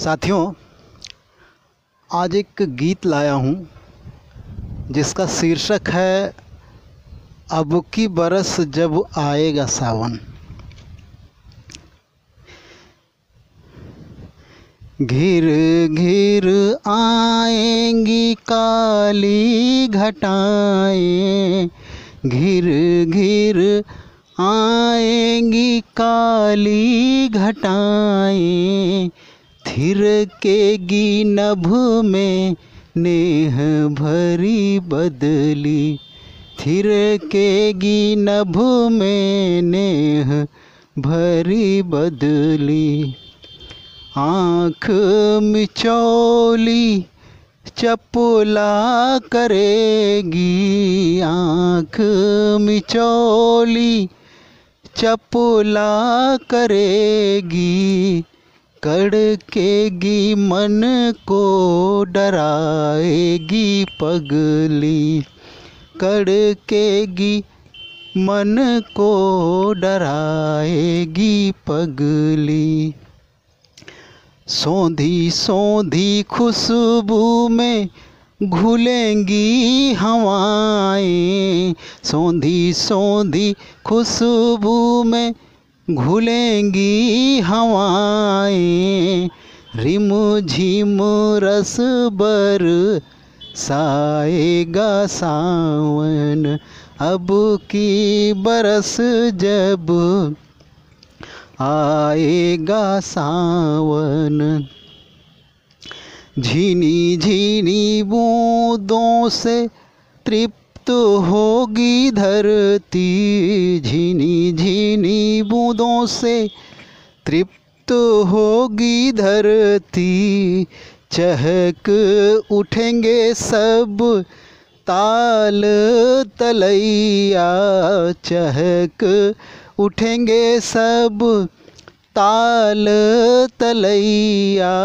साथियों, आज एक गीत लाया हूँ जिसका शीर्षक है अब की बरस जब आएगा सावन। घिर घिर आएंगी काली घटाएं, घिर घिर आएंगी काली घटाएं, थिरकेगी नभ में नेह भरी बदली, थिरकेगी नभ में नेह भरी बदली। आँख मिचौली चपला करेगी, आँख मिचौली चपला करेगी, कड़केगी मन को डराएगी पगली, कड़केगी मन को डराएगी पगली। सौंधी सौंधी खुशबू में घुलेंगी हवाएं, सौंधी सौंधी खुशबू में घुलेंगी हवाएं, रिम झिम रस बरसाएगा सावन, अब की बरस जब आएगा सावन। झीनी झीनी बूंदों से तृप्त होगी धरती, झीनी झीनी बूंदों से तृप्त होगी धरती, चहक उठेंगे सब ताल तलैया, चहक उठेंगे सब ताल तलैया,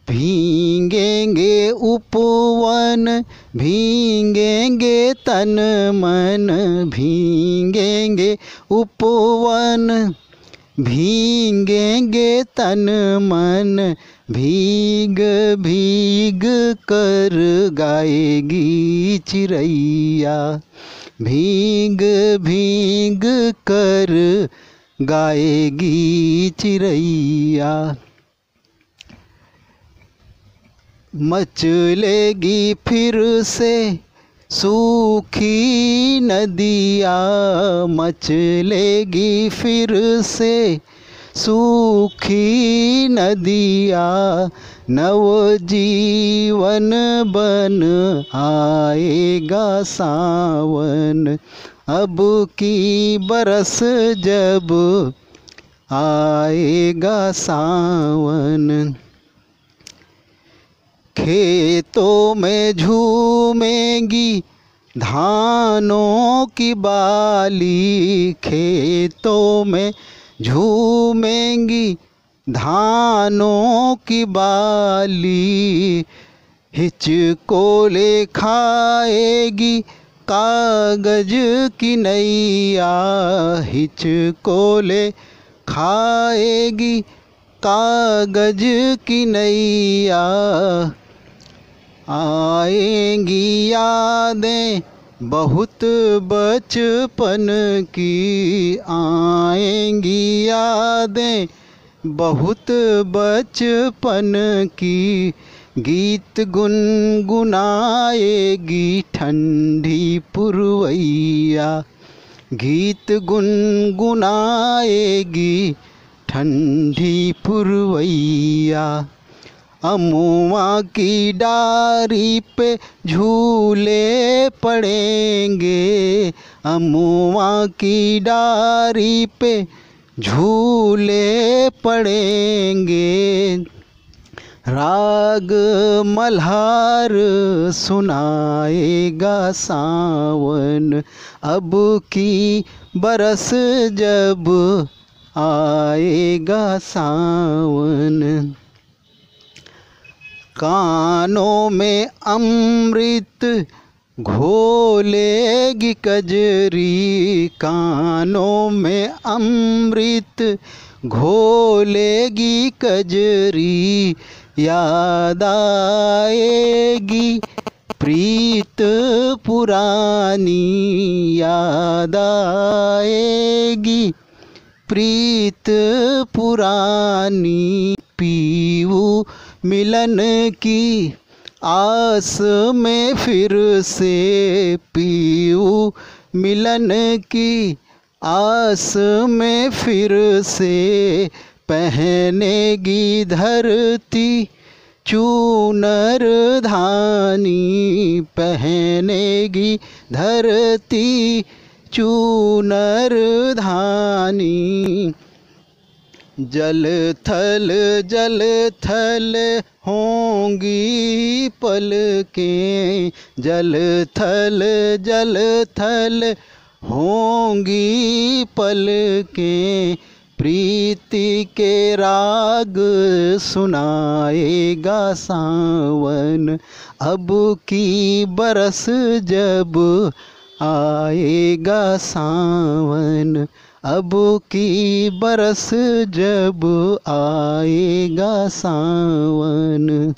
भींगेंगे उपवन भींगेंगे तन मन, भींगेंगे उपवन भींगेंगे तन मन, भीग भीग कर गाएगी चिड़ैया, भीग भीग कर गाएगी चिड़ैया। मचलेगी फिर से सूखी नदिया, मचलेगी फिर से सूखी नदिया, नवजीवन बन आएगा सावन, अब की बरस जब आएगा सावन। खेतों में झूमेंगी धानों की बाली, खेतों में झूमेंगी धानों की बाली, हिचकोले खाएगी कागज की नैया, हिचकोले खाएगी कागज की नैया, आएंगी यादें बहुत बचपन की, आएंगी यादें बहुत बचपन की, गीत गुनगुनाएगी ठंडी पुरवैया, गीत गुनगुनाएगी ठंडी पुरवैया। अमुआ की डारी पे झूले पड़ेंगे, अमुआ की डारी पे झूले पड़ेंगे, राग मल्हार सुनाएगा सावन, अब की बरस जब आएगा सावन। कानों में अमृत घोलेगी कजरी कानों में अमृत, घोलेगी कजरी याद आएगी प्रीत पुरानी, याद आएगी प्रीत पुरानी। पीऊ मिलन की आस में फिर से, पीऊ मिलन की आस में फिर से पहनेगी धरती चूनर धानी, पहनेगी धरती चूनर धानी। जल थल होंगी पलकें, जल थल होंगी पलकें। प्रीति के राग सुनाएगा सावन, अब की बरस जब आएगा सावन, अब की बरस जब आएगा सावन।